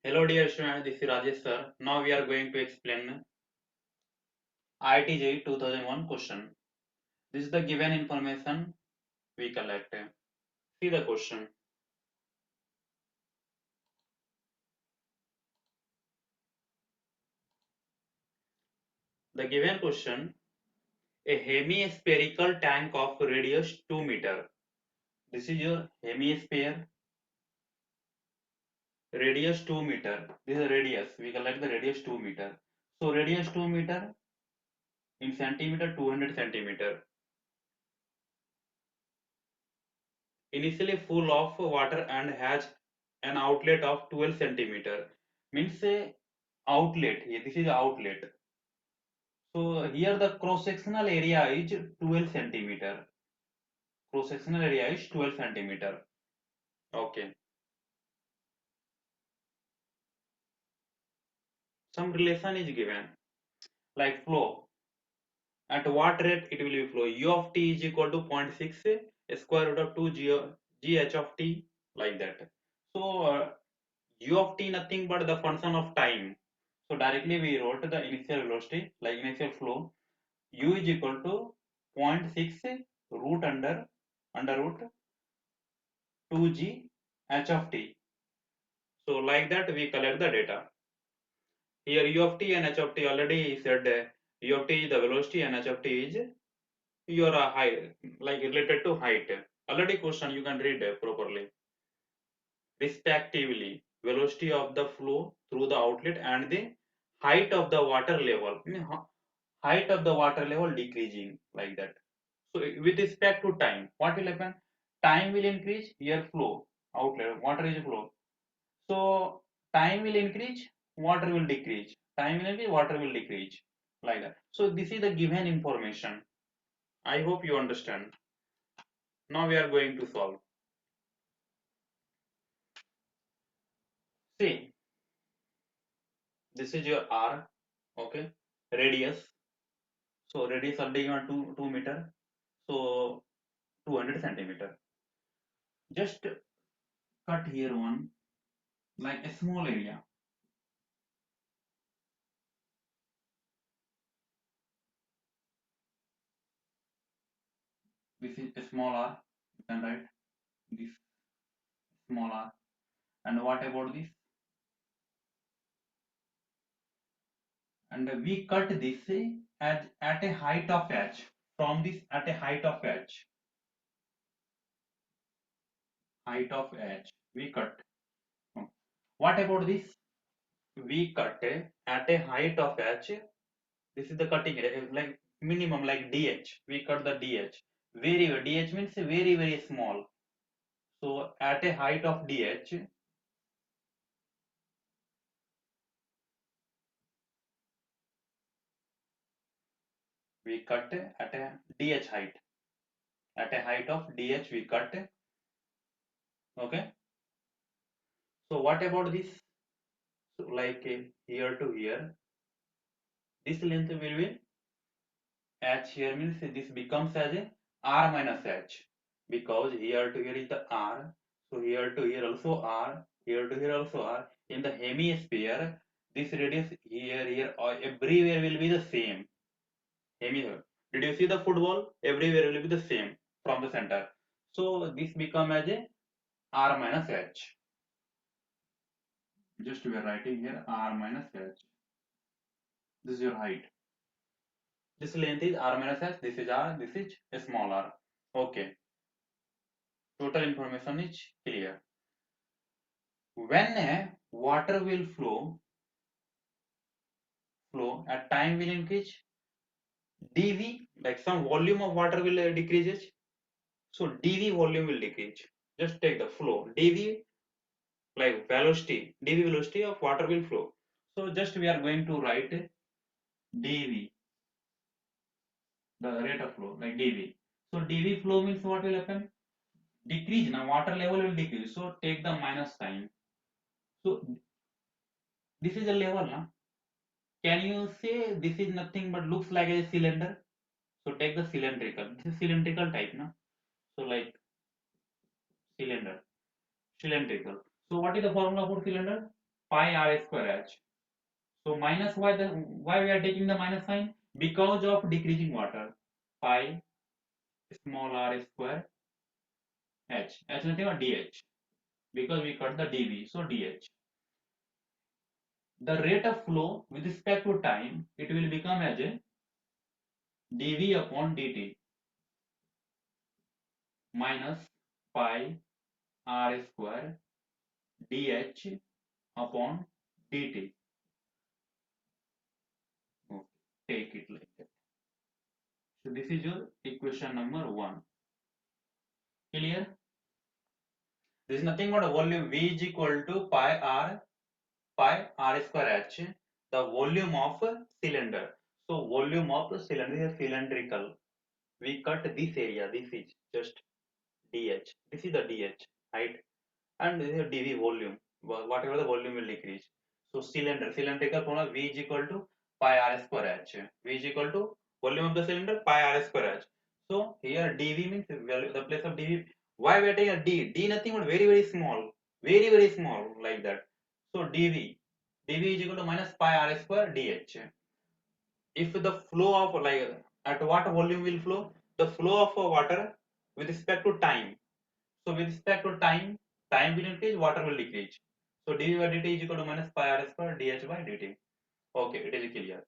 Hello dear students, this is Rajesh sir. Now we are going to explain IIT JEE 2001 question. This is the given information we collect. See the question. The given question, a hemispherical tank of radius 2 meter. This is your hemisphere, radius 2 meter. This is radius. We collect the radius 2 meter. So radius 2 meter in centimeter 200 centimeter. Initially full of water and has an outlet of 12 centimeter. Means a outlet here. This is outlet. So here the cross sectional area is 12 centimeter. Cross sectional area is 12 centimeter. Okay. Some relation is given like flow. At what rate it will be flow? U of t is equal to 0.6 square root of 2 gh of t, like that. So u of t nothing but the function of time. So directly we wrote the initial velocity like initial flow. U is equal to 0.6 root under root 2g h of t. So like that we collect the data. Here u of t and h of t already said u of t is the velocity and h of t is your height, like related to height. Already question you can read properly. Respectively, velocity of the flow through the outlet and the height of the water level. Height of the water level decreasing, like that. So with respect to time, what will happen? Time will increase, here flow, outlet, water is flow. So time will increase, water will decrease. Time will increase, water will decrease, like that. So this is the given information. I hope you understand. Now we are going to solve. See, this is your R, okay, radius. So radius already given 2 meter. So 200 centimeter. Just cut here one, like a small area. This is a small r, you can write this small r. And what about this? And we cut this as at a height of h. From this at a height of h. Height of h. We cut. What about this? We cut at a height of h. This is the cutting area, like minimum, like dh. We cut the dh. Dh means very small. So at a height of dh, we cut at a dh height. At a height of dh, we cut. Okay. So what about this? So like here to here, this length will be h. Here means this becomes as a r minus h, because here to here is the r. So here to here also r. Here to here also r. In the hemisphere, this radius here everywhere will be the same. Hemisphere. Did you see the football? Everywhere will be the same from the center. So this become as a r minus h. Just we are writing here r minus h. This is your height. This length is r minus h. This is r. This is a small r. Okay. Total information is clear. When water will flow at time will increase, dv, like some volume of water will decreases. So dv volume will decrease. Just take the flow. dv, like velocity, dv velocity of water will flow. So just we are going to write dv, the rate of flow, like dv. So dv flow means what will happen? Decrease. Now water level will decrease. So take the minus sign. So this is a level, na? Can you say this is nothing but looks like a cylinder? So take the cylindrical. This is cylindrical type, na? So like cylinder, cylindrical. So what is the formula for cylinder? pi r square h. So minus, why we are taking the minus sign? Because of decreasing water. Pi small r square h nothing but dh, because we cut the dv, so dh. The rate of flow with respect to time, it will become as a dv upon dt minus pi r square dh upon dt. Okay, take it like that. So this is your equation number 1. Clear? This is nothing but a volume V is equal to pi r square h, the volume of cylinder. So volume of cylinder is cylindrical. We cut this area. This is just dh. This is the dh height, and this is dv volume. Whatever the volume will decrease. So cylindrical formula V is equal to pi r square h. V is equal to volume of the cylinder pi r square h. So here dv means value, the place of dv. Why we are taking a d? D nothing but very small, very small, like that. So dv is equal to minus pi r square dh. If the flow of, like, at what volume will flow? The flow of water with respect to time. So with respect to time, time will increase, water will decrease. So dv by dt is equal to minus pi r square dh by dt. Okay, it is clear.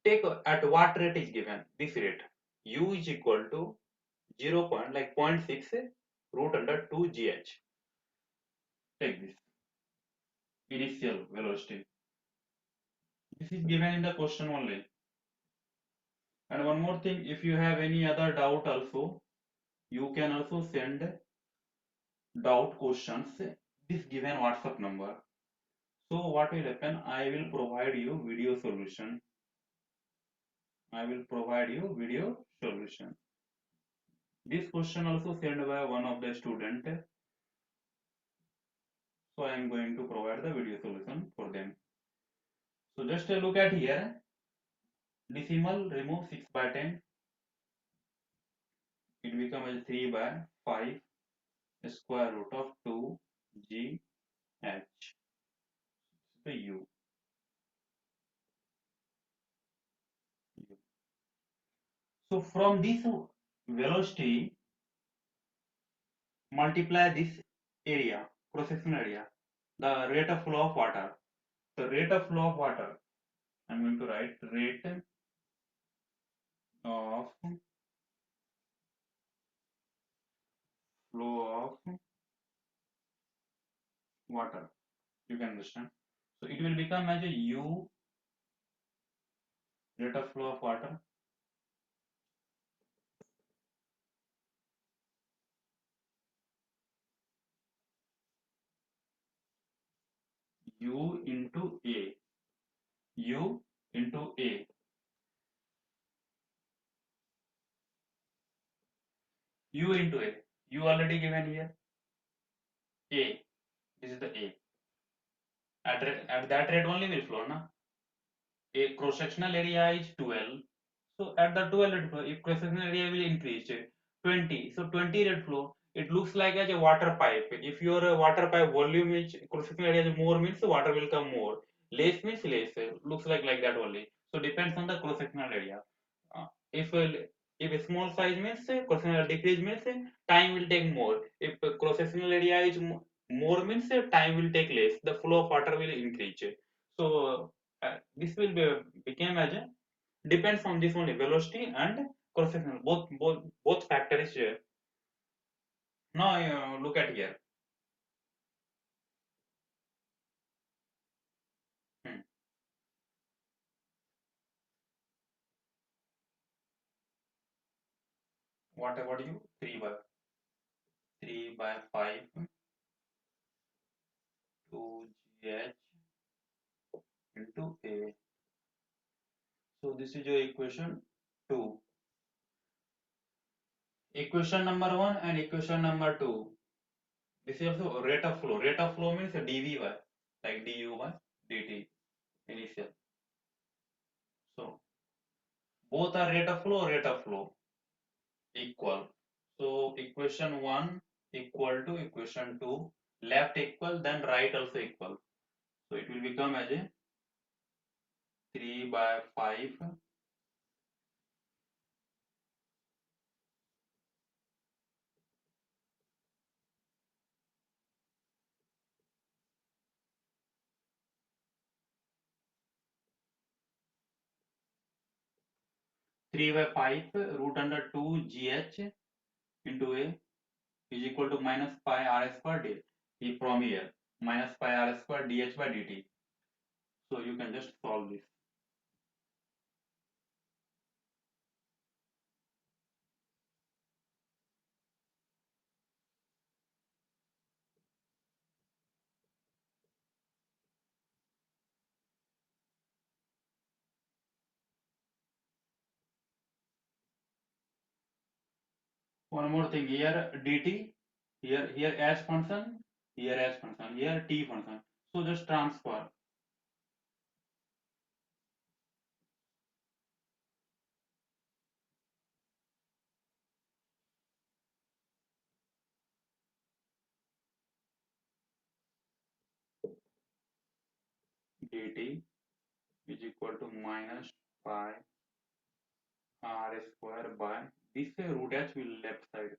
Take at what rate is given? This rate. U is equal to 0. Like 0.6 root under 2 gh. Take this initial velocity. This is given in the question only. And one more thing, if you have any other doubt also, you can also send doubt questions this given WhatsApp number. So what will happen? I will provide you video solution. I will provide you video solution. This question also sent by one of the student. So I am going to provide the video solution for them. So just look at here. Decimal remove 6 by 10. It becomes 3 by 5 square root of 2 g h. So u. So from this velocity, multiply this area, cross-sectional area, the rate of flow of water. The rate of flow of water, I'm going to write rate of flow of water. You can understand. So it will become as a u, rate of flow of water, u into a, u into a, u into a. U already given here. A. This is the a. At that rate only will flow, na? A cross-sectional area is 12. So at the 12 rate flow, if cross-sectional area will increase 20, so 20 rate flow, it looks like as a water pipe. If your water pipe volume is cross-sectional area is more, means water will come more. Less means less. Looks like that only. So depends on the cross-sectional area. Uh, if if a small size means cross-sectional area decrease means time will take more. If cross-sectional area is more means time will take less. The flow of water will increase. So this will become as a depends on this only, velocity and cross sectional, both factors here. Now look at here. Hmm. What about you? 3 by 5 2 gh into a. So this is your equation 2. Equation number 1 and equation number 2. This is also rate of flow. Rate of flow means dv by, like du by dt initial. So both are rate of flow equal. So equation 1 equal to equation 2, left equal, then right also equal. So it will become as a 3 by 5 3 by 5 root under 2 gh into a is equal to minus pi r square d from here minus pi r square dh by dt. So you can just solve this. One more thing here dt, here as function, here as function, here t function. So just transfer dt is equal to minus pi r square by this root h will left side,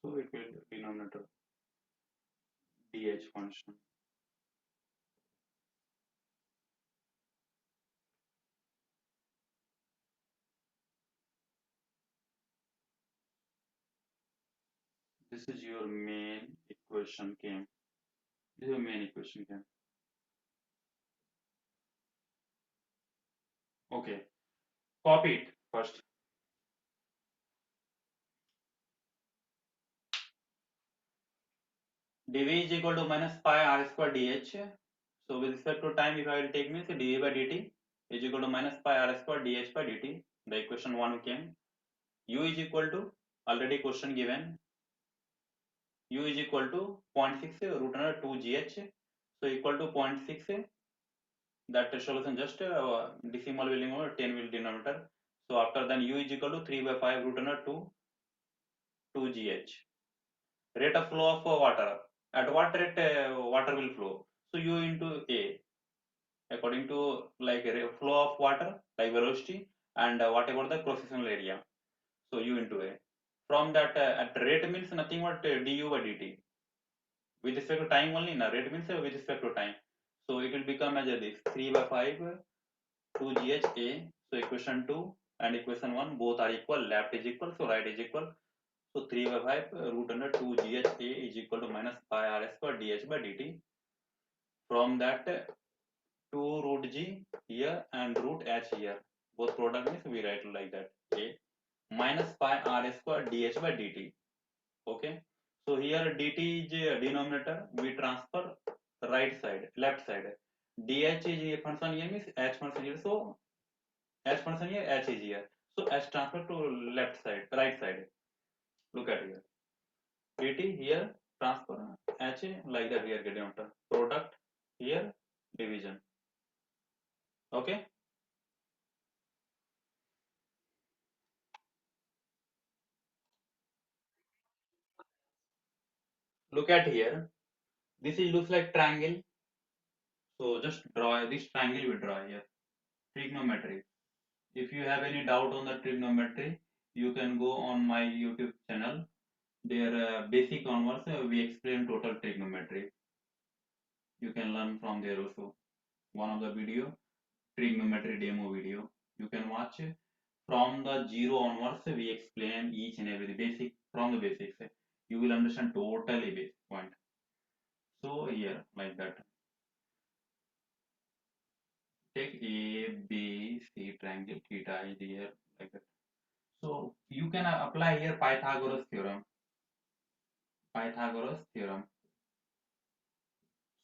so it will denominator dh function. This is your main equation came. This is your main equation came. Okay, copy it first. dv is equal to minus pi r square dh. So with respect to time, if I will take means dv by dt is equal to minus pi r square dh by dt. The equation 1 came. U is equal to, already question given, u is equal to 0.6 root under 2 gh. So equal to 0.6, that solution just decimal will remove, 10 will denominator. So after then u is equal to 3 by 5 root under 2 gh. Rate of flow of water, at what rate water will flow? So u into a, according to like flow of water, like velocity, and what about the cross sectional area. So u into a, from that at rate means nothing but du by dt with respect to time only. Na rate means with respect to time. So it will become as this 3 by 5 2 gh a. So equation 2 and equation 1 both are equal, left is equal, so right is equal. So 3 by 5 root under 2 gh a is equal to minus pi r square dh by dt. From that 2 root g here and root h here, both product means we write like that, a minus pi r square dh by dt. Okay, so here dt is denominator, we transfer right side, left side. Dh is a function here means h function here, so h function here, h is here, so h transfer to left side, right side. Look at here, dt here transfer h like that, here get denominator, product here division. Okay, look at here, this is looks like triangle. So just draw this triangle, we draw here trigonometry. If you have any doubt on the trigonometry, you can go on my YouTube channel. There basic onwards we explain total trigonometry. You can learn from there also. One of the video, trigonometry demo video, you can watch. From the zero onwards we explain each and every basic, from the basics. You will understand totally basic point. So here like that. Take A, B, C triangle, theta is here like that. So you can apply here Pythagoras theorem. Pythagoras theorem.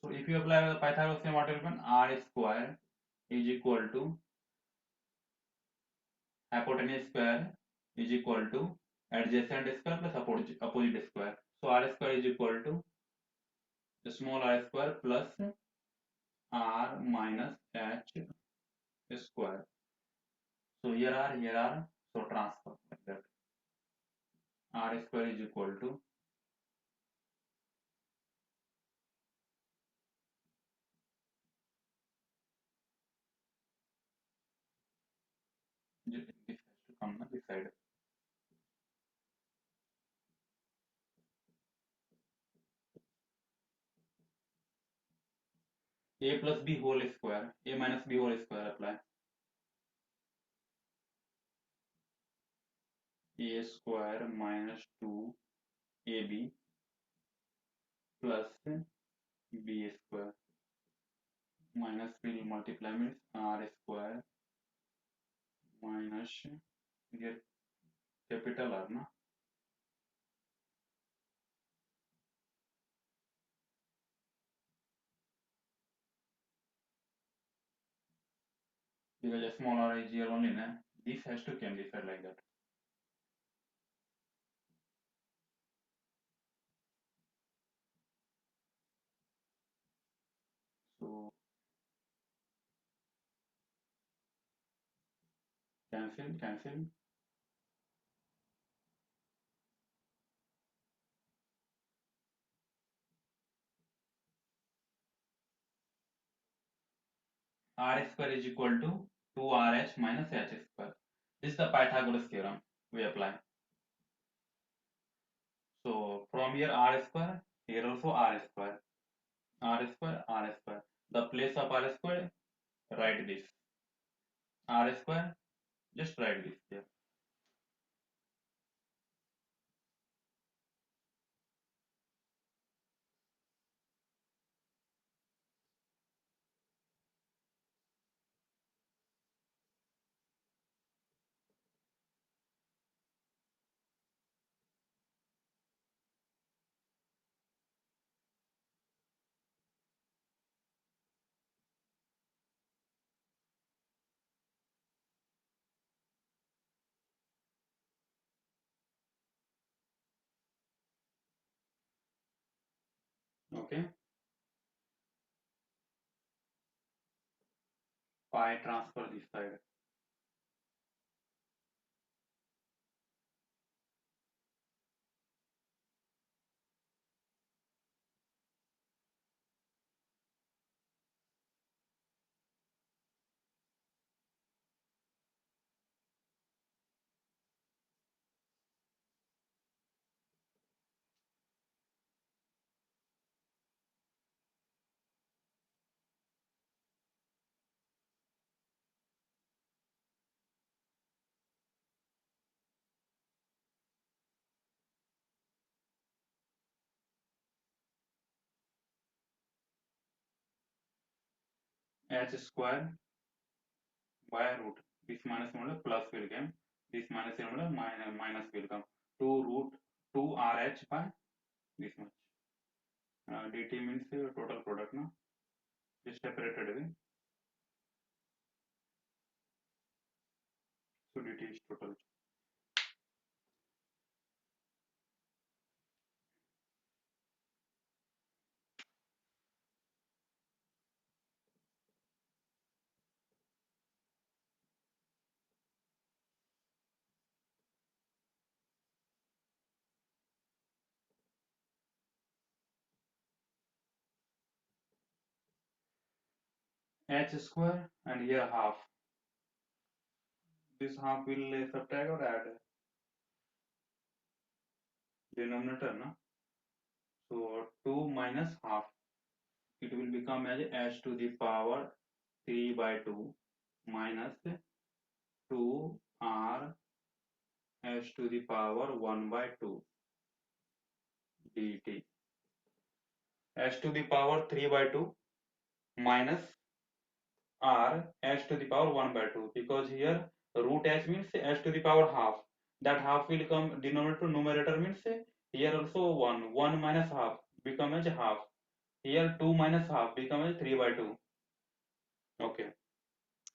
So if you apply the Pythagoras theorem, what will happen? R square is equal to hypotenuse square is equal to adjacent square plus opposite square. So R square is equal to small r square plus r minus h square. So here are, so transfer like that. R square is equal to This has to come on this side. A plus b whole square, a minus b whole square apply. A square minus 2ab plus b square minus will multiply means r square minus here capital R na, because a small r is here only na, this has to come this side like that. So cancel. R square is equal to 2rh minus h square. This is the Pythagoras theorem we apply. So from here r square, here also r square, r square, r square. The place of r square, write this. R square, just write this here. Okay. Pi transfer this side. H square by root. This minus one plus will come. This minus one minus will come. 2 root 2 RH by this much. DT means total product na. Just separated away. So DT is total. H square and here half. This half will subtract or add denominator na. So 2 minus half. It will become as h to the power 3 by 2 minus 2 r h to the power 1 by 2 dt. H to the power 3 by 2 minus r h to the power 1 by 2, because here root h means h to the power half. That half will come denominator to numerator means here also 1. 1 minus half become as half. Here 2 minus half become as 3 by 2. Okay.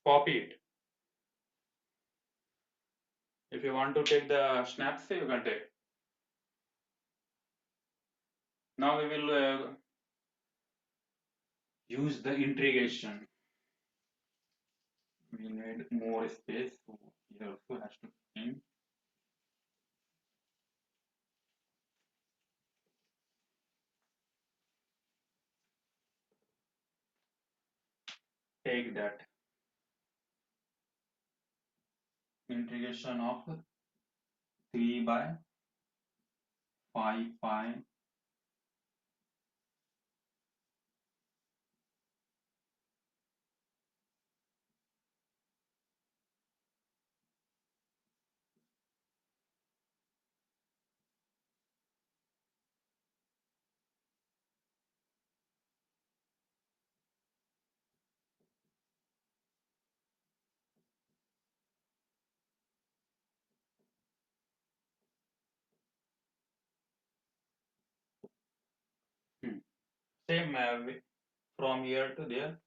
Copy it. If you want to take the snaps, you can take. Now we will use the integration. We need more space, so here also has to in. Take that integration of 3 by 5 pi. Same from here to there,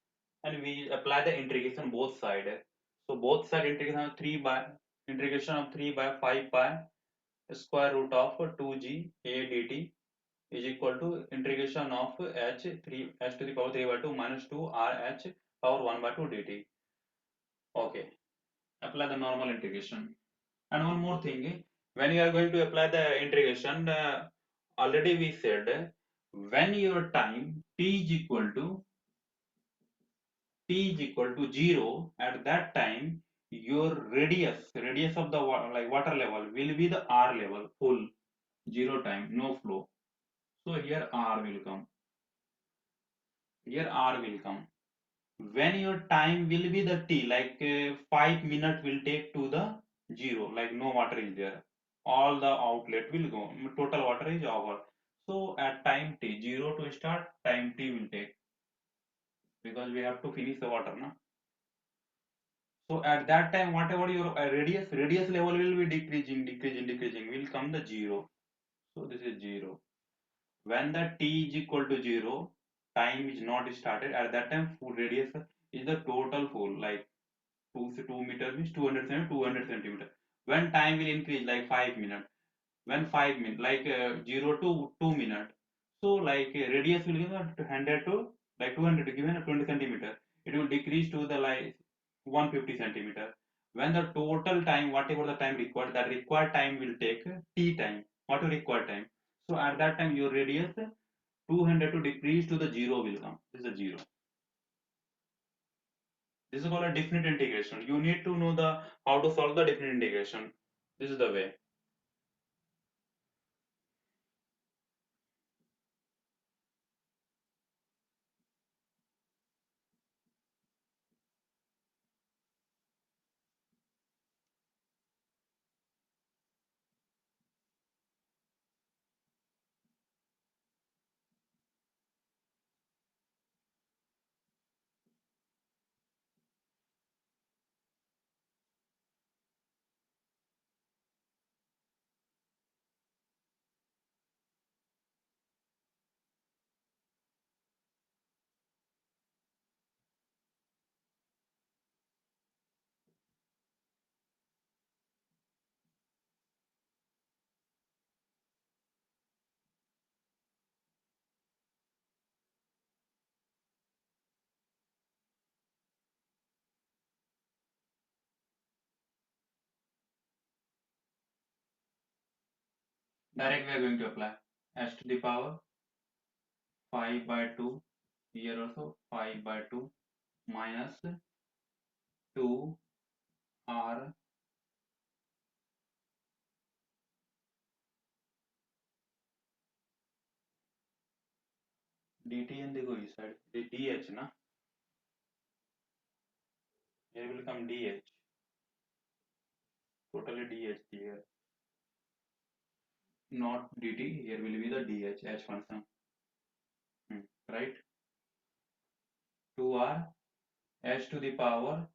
and we apply the integration both side. So both side integration of 3 by integration of 3 by 5 pi square root of 2g a dt is equal to integration of h 3 h to the power 3 by 2 minus 2 r h power 1 by 2 dt. Okay, apply the normal integration. And one more thing, when you are going to apply the integration, already we said when your time t is equal to 0, at that time your radius of the like water level will be the r level full, 0 time, no flow. So here r will come. Here r will come. When your time will be the t, like 5 minutes will take to the 0, like no water is there, all the outlet will go, total water is over. So at time t, 0 to start, time t will take, because we have to finish the water now. So at that time, whatever your radius level will be decreasing, will come the 0. So this is 0. When the t is equal to 0, time is not started. At that time, full radius is the total full, like 2 meter means 200 centimeter. When time will increase, like 5 minutes. When 5 minutes, like 0 to 2 minutes. So like radius will give 100 to like 200 given 20 centimeter. It will decrease to the like 150 centimeter. When the total time, whatever the time required, that required time will take t time. What is required time? So at that time your radius 200 to decrease to the 0 will come. This is a 0. This is called a definite integration. You need to know the how to solve the definite integration. This is the way. Direct we are going to apply s to the power 5 by 2. Here also 5 by 2 minus 2 r dt and the go side. The dh na. Here will come dh. Totally dh here. Not dt. Here will be the dh h function. Right? 2r h to the power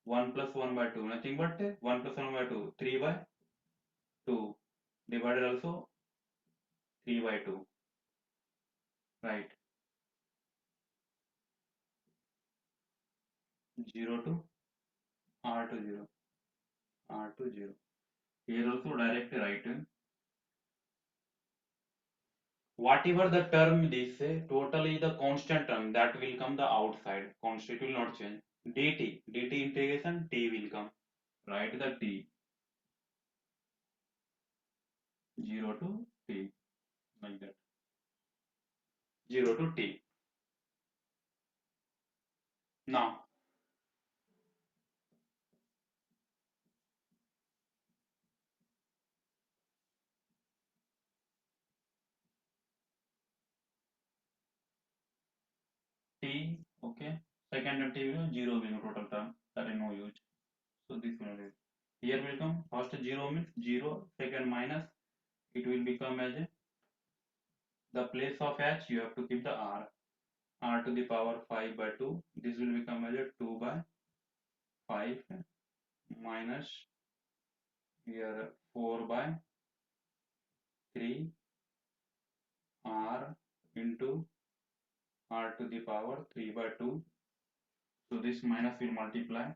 1 plus 1 by 2. Nothing but 1 plus 1 by 2. 3 by 2. Divided also 3 by 2. Right? 0 to r to 0. R to 0. Here also direct write whatever the term this total is the constant term that will come the outside. Constant will not change. dt integration t will come. Write the t 0 to t like that. 0 to t. Now second derivative 0 will be total term, that is no use. So this will be, here will come first 0 means 0, second minus, it will become as a, the place of h you have to keep the r to the power 5 by 2, this will become as a 2 by 5 minus here 4 by 3 r into r to the power 3 by 2. So this minus will multiply,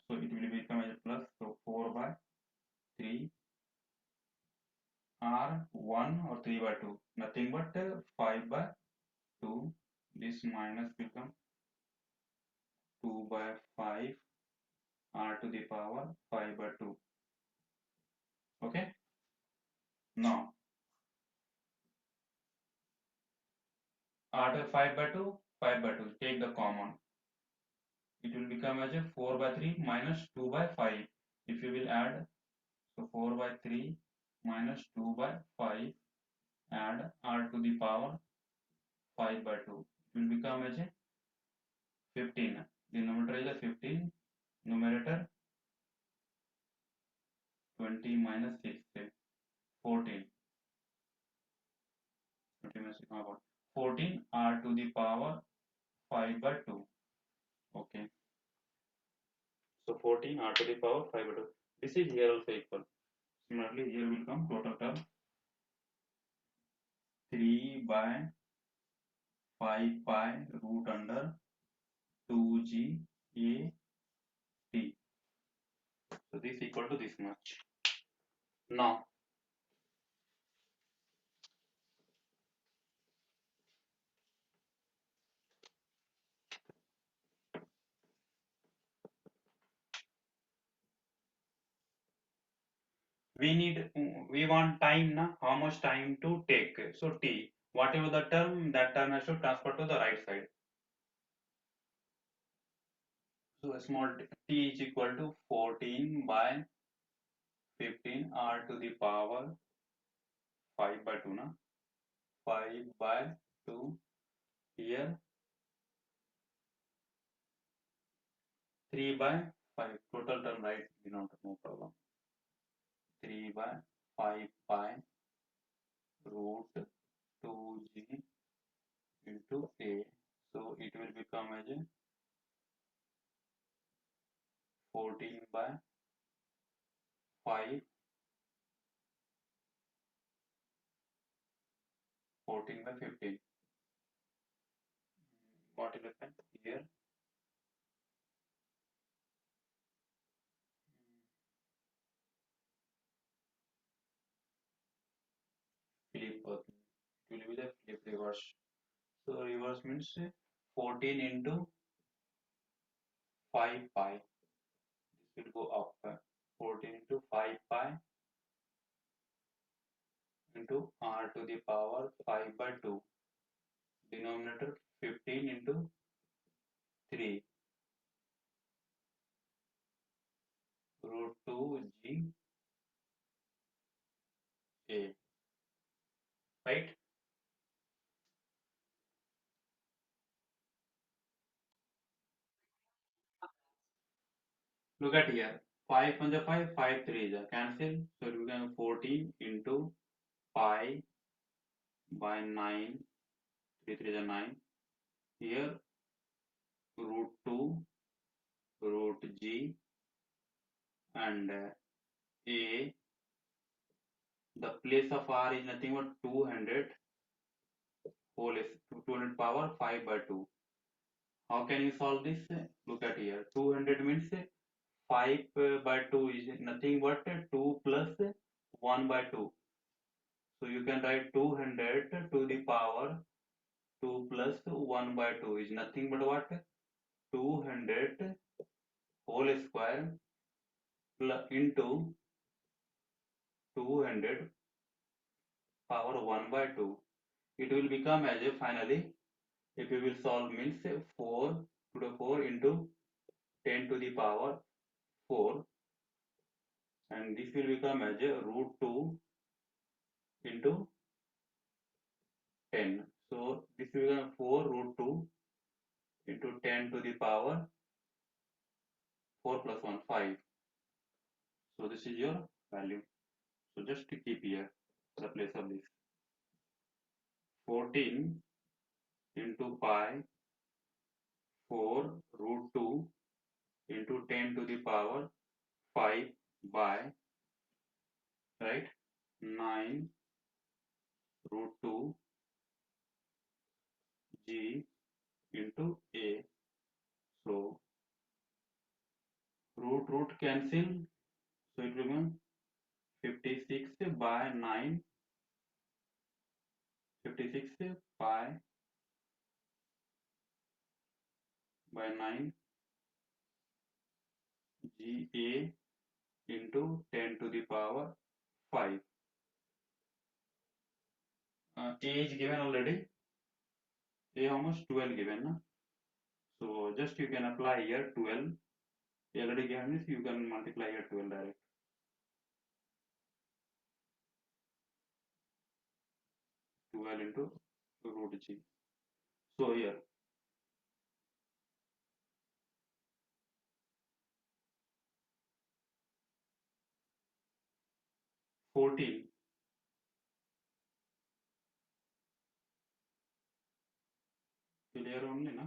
so it will become as a plus, so 4 by 3 r 1 or 3 by 2, nothing but 5 by 2, this minus become 2 by 5 r to the power 5 by 2. Okay, now r to 5 by 2, 5 by 2, take the common, it will become as a 4 by 3 minus 2 by 5. If you will add, so 4 by 3 minus 2 by 5, add r to the power 5 by 2, it will become as a 15. Denominator is a 15, numerator 20 minus 6, 14. 20 minus 6, 14 r to the power 5 by 2. Okay. So 14 r to the power 5 by 2. This is here also equal. Similarly, here will come total term 3 by 5 pi root under 2g a t. So this equal to this much. Now we want time na, how much time to take. So t, whatever the term, that term has to transfer to the right side. So small t is equal to 14 by 15 r to the power 5 by 2 na, 5 by 2, here 3 by 5, total term right, no problem. 3 by 5 pi root 2g into a. So it will become as a 14 by 5, 14 by 15. What is the effect here? Flip, it will be the flip reverse. So reverse means 14 into 5 pi. This will go up. 14 into 5 pi into r to the power 5 by 2. Denominator 15 into 3 root 2g a. Right? Look at here. 5 on the 5, 5 3 is a cancel. So we can 14 into pi by 9, 3 3 is a 9. Here root 2 root g and a. The place of r is nothing but 200 whole is 200 power 5 by 2. How can you solve this? Look at here. 200 means 5 by 2 is nothing but 2 plus 1 by 2. So you can write 200 to the power 2 plus 1 by 2 is nothing but what? 200 whole square plus into 200 power 1 by 2. It will become as a finally, if you will solve means 4 to the 4 into 10 to the power 4, and this will become as a root 2 into 10. So this will become 4 root 2 into 10 to the power 4 plus 1, 5. So this is your value. So just to keep here the place of this. 14 into pi 4 root 2 into 10 to the power 5 by, right, 9 root 2 g into a. So root cancel, so it will become 56 by 9, 56 pi by 9 ga into 10 to the power 5. A is given already. A how much? 12 given, na? So just you can apply here 12. A already given means you can multiply here 12 direct. Into root g. So here 14 clear only, na?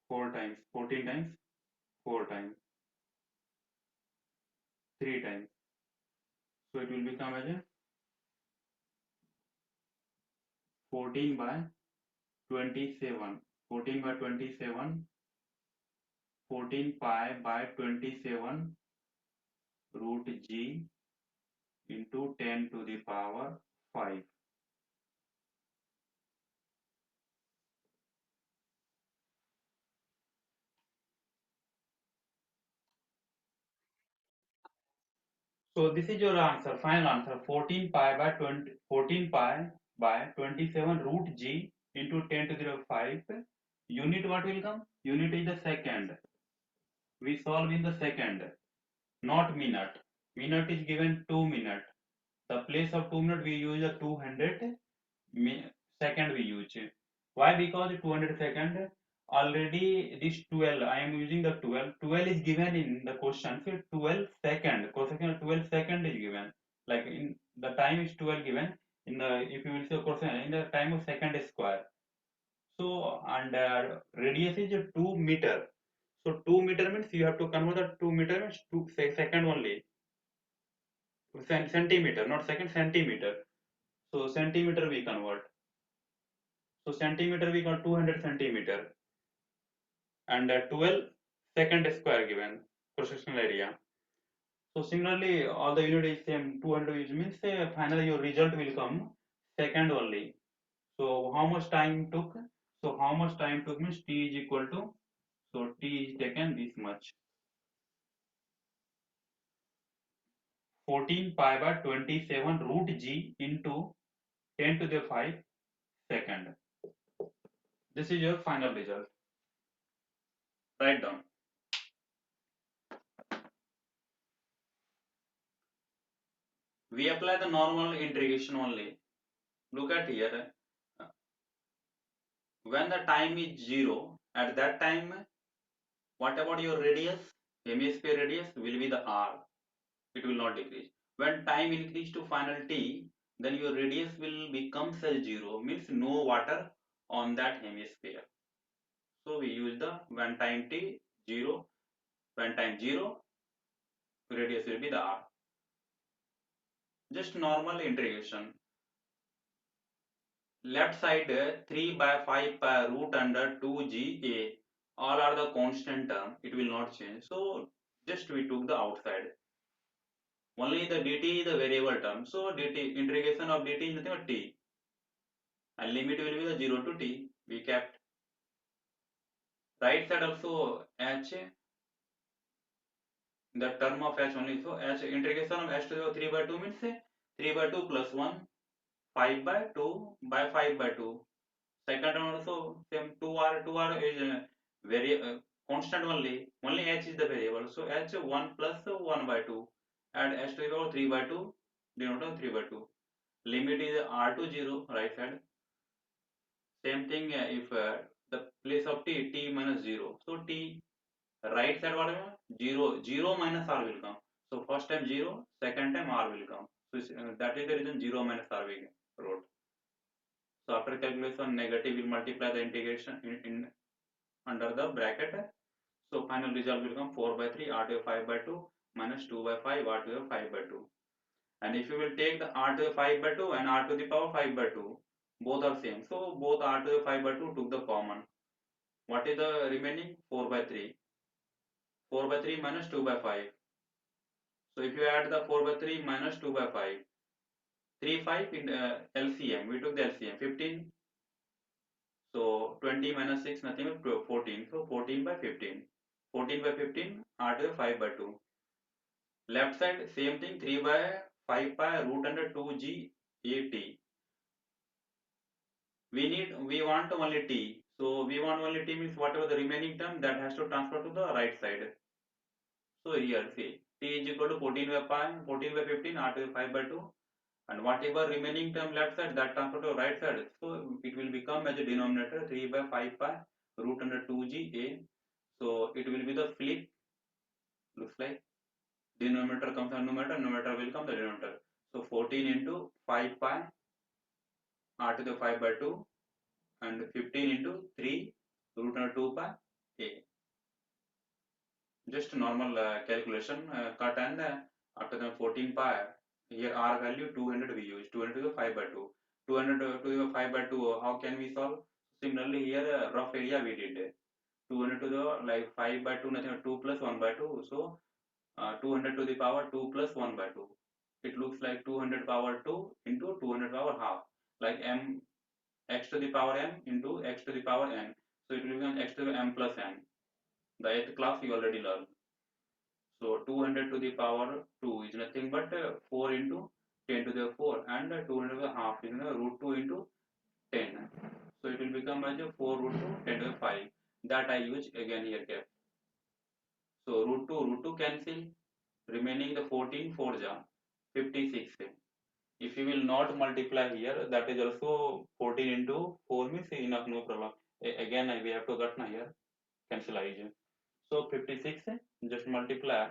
4 times 14 times 4 times 3 times. So it will become as a 14 by 27. 14 by 27. 14 pi by 27 root g into 10 to the power 5. So this is your answer, final answer. 14 pi by 20, 14 pi by 27 root g into 10 to the 5. Unit what will come? Unit is the second. We solve in the second, not minute. Minute is given 2 minute. The place of 2 minute we use a 200 second we use. Why? Because 200 second already this 12 I am using the 12. 12 is given in the question. So 12 second. Question 12 second is given. Like in the time is 12 given. In the if you will say question in the time of second square. So and radius is 2 meter. So 2 meter means you have to convert the 2 meter means 2 second only. Centimeter, not second, centimeter. So centimeter we convert. So centimeter we got 200 centimeter and 12 second square given cross-sectional area. So similarly, all the unit is same 200 which means finally your result will come second only. So how much time took? So how much time took means t is equal to, so t is taken this much. 14 pi by 27 root g into 10 to the 5 second. This is your final result. Write down. We apply the normal integration only. Look at here. When the time is 0, at that time, what about your radius? Hemisphere radius will be the r. It will not decrease. When time increase to final t, then your radius will become 0, means no water on that hemisphere. So we use the when time t 0, when time 0, radius will be the r. Just normal integration. Left side 3 by 5 by root under 2ga, all are the constant term, it will not change. So just we took the outside. Only the dt is the variable term. So dt, integration of dt is nothing but t. And limit will be the 0 to t. We kept. Right side also h, the term of h only. So h integration of h to the 3 by 2 means 3 by 2 plus 1, 5 by 2 by 5 by 2. Second one also same 2r is constant only h is the variable. So h 1 plus 1 by 2, add h to the power 3 by 2, denote 3 by 2. Limit is r to 0, right side. Same thing if the place of t minus 0. So t right side what will 0, 0 minus r will come. So first time 0, second time r will come. So that is the reason 0 minus r we wrote. So after calculation, negative will multiply the integration in under the bracket. So final result will come 4 by 3 r to the 5 by 2 minus 2 by 5 r to the 5 by 2. And if you will take the r to the 5 by 2 and r to the power 5 by 2, both are same. So both r to the 5 by 2 took the common. What is the remaining? 4 by 3. 4 by 3 minus 2 by 5. So if you add the 4 by 3 minus 2 by 5, 3 5 in LCM, we took the LCM 15. So 20 minus 6 nothing but 14. So 14 by 15. 14 by 15 r to the 5 by 2. Left side same thing 3 by 5 pi root under 2g at. We want only t. So we want only t means whatever the remaining term that has to transfer to the right side. So here see t is equal to 14 by pi, 14 by 15 r to the 5 by 2, and whatever remaining term left side that transfer to right side. So it will become as a denominator 3 by 5 pi root under 2g a. So it will be the flip, looks like denominator comes on numerator, numerator will come the denominator. So 14 into 5 pi r to the 5 by 2 and 15 into 3 root under 2 pi a. Just normal calculation cut and after the 14 pi here r value 200 we use 200 to the 5 by 2, 200 to the 5 by 2. How can we solve? Similarly here rough area we did 200 to the like 5 by 2 nothing 2 plus 1 by 2. So 200 to the power 2 plus 1 by 2, it looks like 200 power 2 into 200 power half, like m x to the power m into x to the power n. So it will become x to the m plus n. The 8th class you already learned. So 200 to the power 2 is nothing but 4 into 10 to the 4, and 200 to the half is root 2 into 10. So it will become as a 4 root 2 10 to the 5. That I use again here kept. So root 2 cancel, remaining the 14 4 ja 56. If you will not multiply here, that is also 14 into 4 means enough, no problem. Again we have to cut now here, cancelize. So 56 just multiply,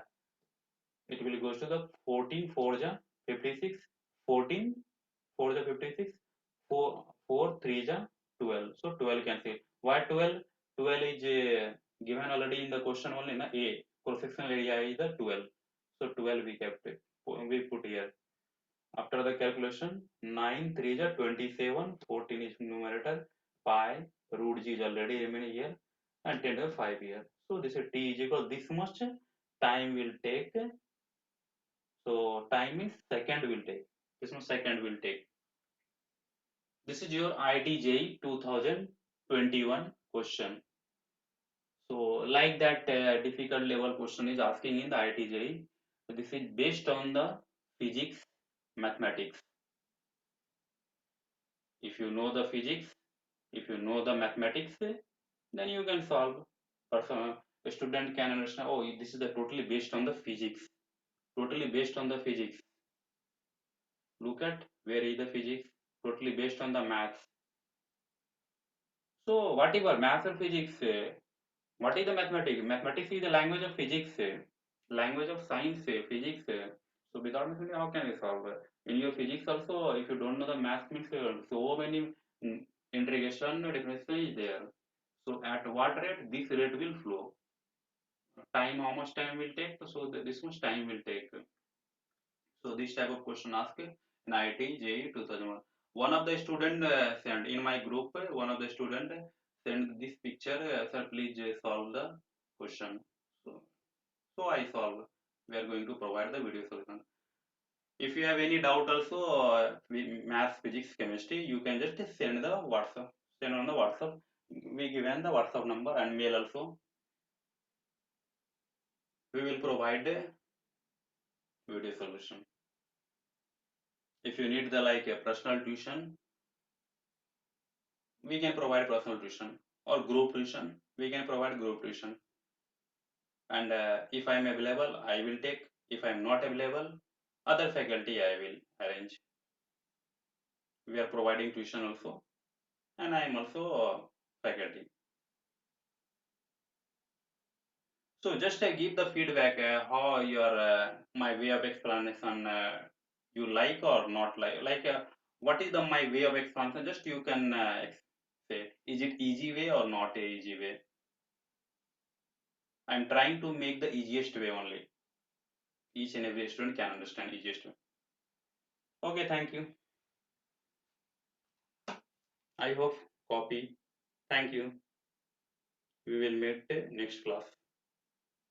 it will goes to the 14 4 ja 56, 14 4 ja 56, 4 4 3 ja 12. So 12 cancel. Why 12? 12 is given already in the question only na a cross sectional area is the 12. So 12 we kept it, we put here. After the calculation 9 3 ja 27, 14 is numerator, pi root g is already remaining here, and 10 to the 5 here. So this is t is equal this much time will take. So time means second will take. This means second will take. This is your IIT 2021 question. So like that difficult level question is asking in the IIT. So this is based on the physics, mathematics. If you know the physics, if you know the mathematics, then you can solve. Person, a student can understand. Oh, this is the totally based on the physics. Totally based on the physics. Look at where is the physics. Totally based on the maths. So whatever maths or physics, what is the mathematics? Mathematics is the language of physics, language of science, physics. So without mathematics, how can you solve? In your physics also, if you don't know the math means so many integration definition is there. So at what rate this rate will flow? Time, how much time will take? So this much time will take. So this type of question asked in IIT JEE 2001. One of the student sent in my group. One of the student sent this picture. Sir, please solve the question. So I solve. We are going to provide the video solution. If you have any doubt also, maths, physics, chemistry, you can just send the WhatsApp. Send on the WhatsApp. We given the WhatsApp number and mail also. We will provide the video solution. If you need the like a personal tuition, we can provide personal tuition, or group tuition, we can provide group tuition. And if I am available, I will take. If I am not available, other faculty I will arrange. We are providing tuition also. and I am also faculty. So just give the feedback how your my way of explanation you like or not like. What is the my way of explanation? Just you can say, is it easy way or not a easy way? I'm trying to make the easiest way only. Each and every student can understand easiest way. Okay, thank you. I hope copy. Thank you. We will meet next class.